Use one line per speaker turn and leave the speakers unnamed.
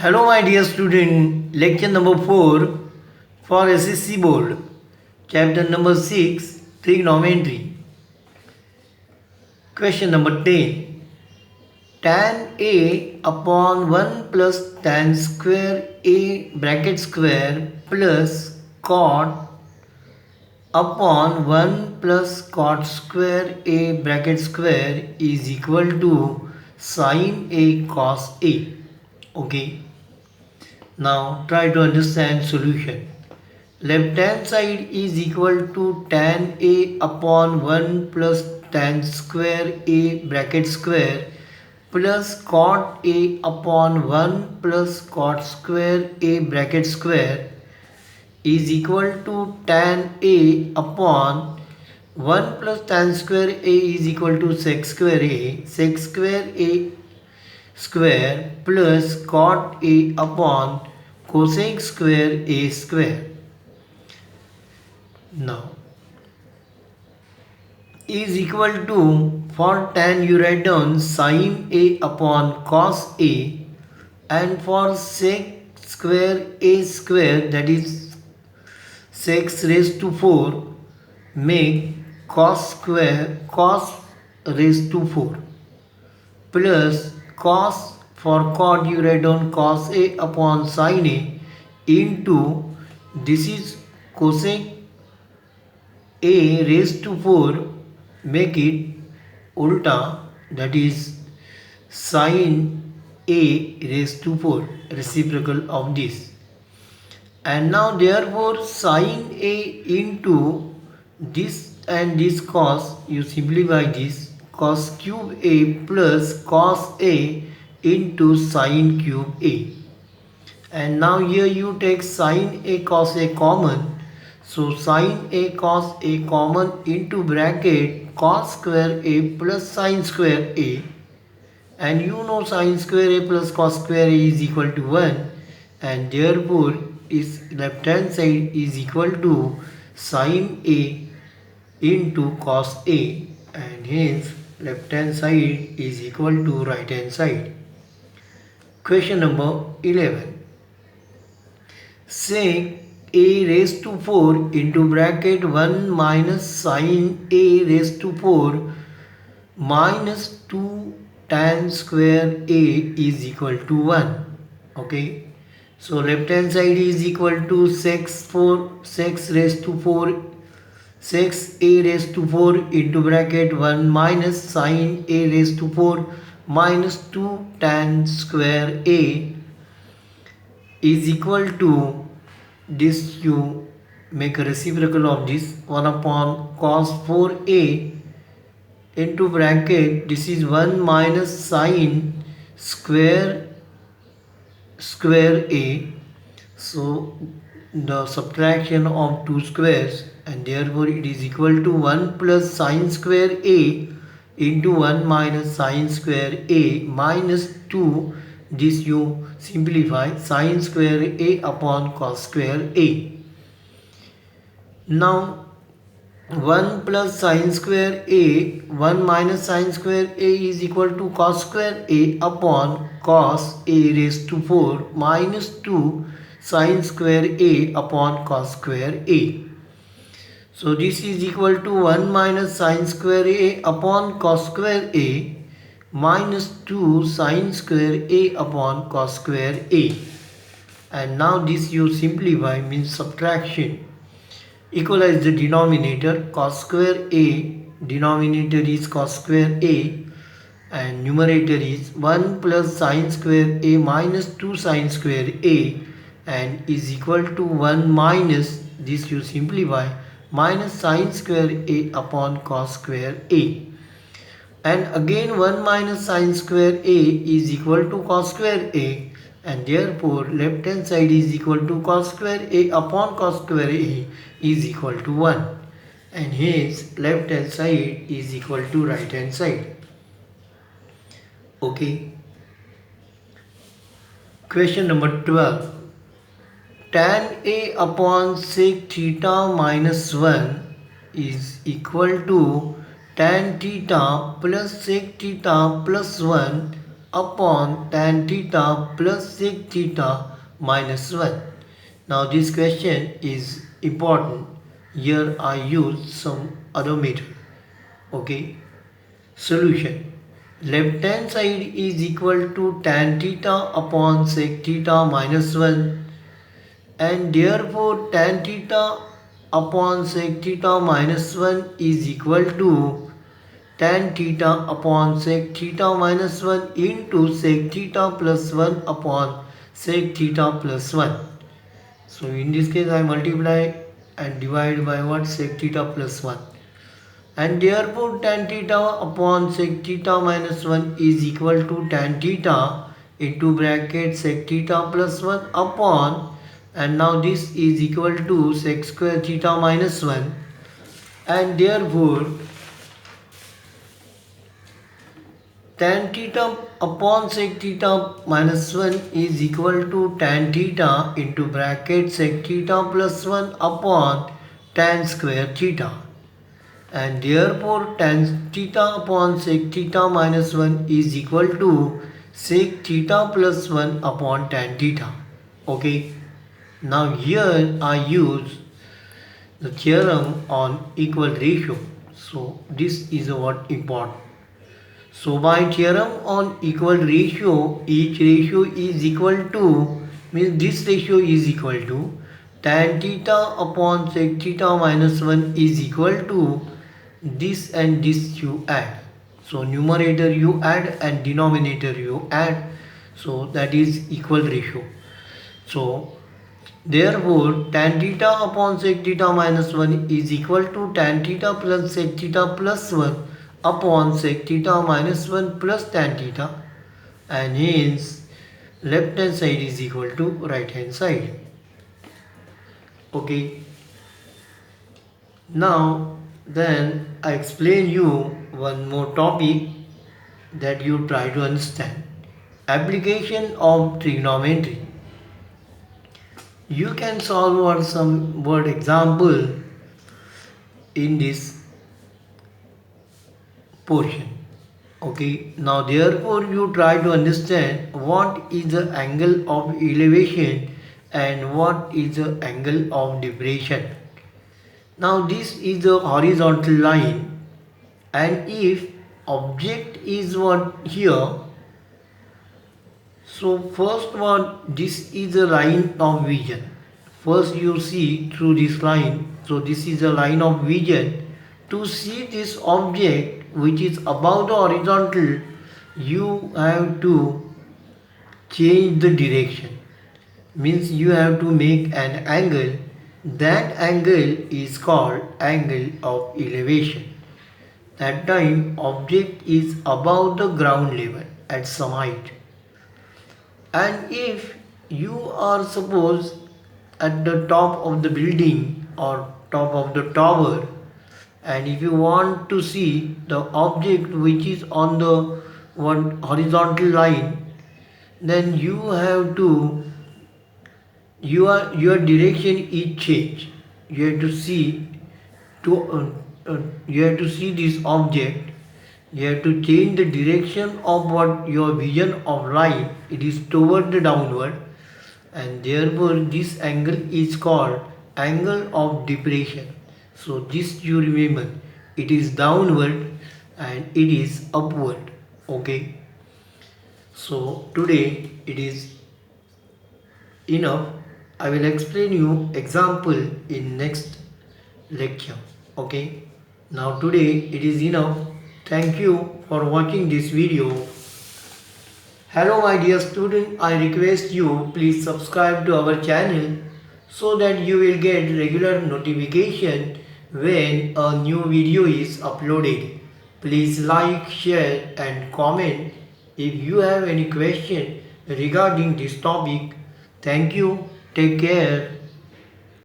Hello, my dear student. Lecture number 4 for SSC Board. Chapter number 6 Trigonometry. Question number 10. Tan A upon 1 plus tan square A bracket square plus cot upon 1 plus cot square A bracket square is equal to sin A cos A. Okay. Now try to understand solution. Left hand side is equal to tan A upon 1 plus tan square A bracket square plus cot A upon 1 plus cot square A bracket square is equal to tan A upon 1 plus tan square A is equal to sec square A square plus cot A upon cosec square A square. Now is equal to, for tan you write down sin A upon cos A, and for sec square A square, that is sec raised to 4, make cos raised to 4 plus cos, for cot you write down cos A upon sin A into, this is cosec A raised to 4, make it ulta, that is sin A raised to 4, reciprocal of this. And now therefore sin A into this and this cos, you simplify this, cos cube A plus cos A into sin cube A. And now here you take sin A cos A common. So sin A cos A common into bracket cos square A plus sin square A. And you know sin square A plus cos square A is equal to 1. And therefore its left hand side is equal to sin A into cos A. And hence left hand side is equal to right hand side. Question number 11. Sec A raised to 4 into bracket 1 minus sin A raised to 4 minus 2 tan square A is equal to 1. Okay. So left hand side is equal to sec raised to 4, sec A raised to 4 into bracket 1 minus sin A raised to 4 minus 2 tan square A is equal to, this you make a reciprocal of this, 1 upon cos 4A into bracket, this is 1 minus sin square A. So the subtraction of two squares, and therefore it is equal to 1 plus sin square A into 1 minus sin square A minus 2, this you simplify, sin square A upon cos square A. Now 1 plus sin square A, 1 minus sin square A is equal to cos square A upon cos A raised to 4 minus 2 sin square A upon cos square A. So this is equal to 1 minus sin square A upon cos square A minus 2 sin square A upon cos square A. And now this you simplify, means subtraction. Equalize the denominator, cos square A, denominator is cos square A, and numerator is 1 plus sin square A minus 2 sin square A, and is equal to 1 minus, this you simplify, minus sin square A upon cos square A. And again 1 minus sin square A is equal to cos square A, and therefore left hand side is equal to cos square A upon cos square A is equal to 1, and hence left hand side is equal to right hand side. Okay. Question number 12. Tan A upon sec theta minus 1 is equal to tan theta plus sec theta plus 1 upon tan theta plus sec theta minus 1. Now this question is important. Here I use some other method. Okay. Solution. Left hand side is equal to tan theta upon sec theta minus 1, and therefore tan theta upon sec theta minus 1 is equal to tan theta upon sec theta minus 1 into sec theta plus 1 upon sec theta plus 1. So in this case I multiply and divide by what? Sec theta plus 1. And therefore tan theta upon sec theta minus 1 is equal to tan theta into bracket sec theta plus 1 upon, and now this is equal to sec square theta minus 1, and therefore tan theta upon sec theta minus 1 is equal to tan theta into bracket sec theta plus 1 upon tan square theta, and therefore tan theta upon sec theta minus 1 is equal to sec theta plus 1 upon tan theta. Okay. Now here I use the theorem on equal ratio. So this is what important. So by theorem on equal ratio, each ratio is equal to, means this ratio is equal to tan theta upon sec theta minus 1 is equal to this, and this you add. So numerator you add and denominator you add. So that is equal ratio. So therefore tan theta upon sec theta minus 1 is equal to tan theta plus sec theta plus 1 upon sec theta minus 1 plus tan theta, and hence left hand side is equal to right hand side. Okay. Now then I explain you one more topic that you try to understand. Application of trigonometry. You can solve some word example in this portion. Okay. Now therefore you try to understand what is the angle of elevation and what is the angle of depression. Now this is the horizontal line, and if object is what here, so first one, this is a line of vision. First you see through this line. So this is a line of vision. To see this object which is above the horizontal, you have to change the direction. Means you have to make an angle. That angle is called angle of elevation. That time object is above the ground level at some height. And if you are suppose at the top of the building or top of the tower, and if you want to see the object which is on the one horizontal line, then you have to, your direction is changed. You have to see you have to see this object. You have to change the direction of what your vision of line. It is toward the downward, and therefore this angle is called angle of depression. So this you remember, it is downward and it is upward. Okay. So today it is enough. I will explain you example in next lecture. Okay. Now today it is enough. Thank you for watching this video. Hello my dear student, I request you please subscribe to our channel so that you will get regular notification when a new video is uploaded. Please like, share and comment if you have any question regarding this topic. Thank you. Take care.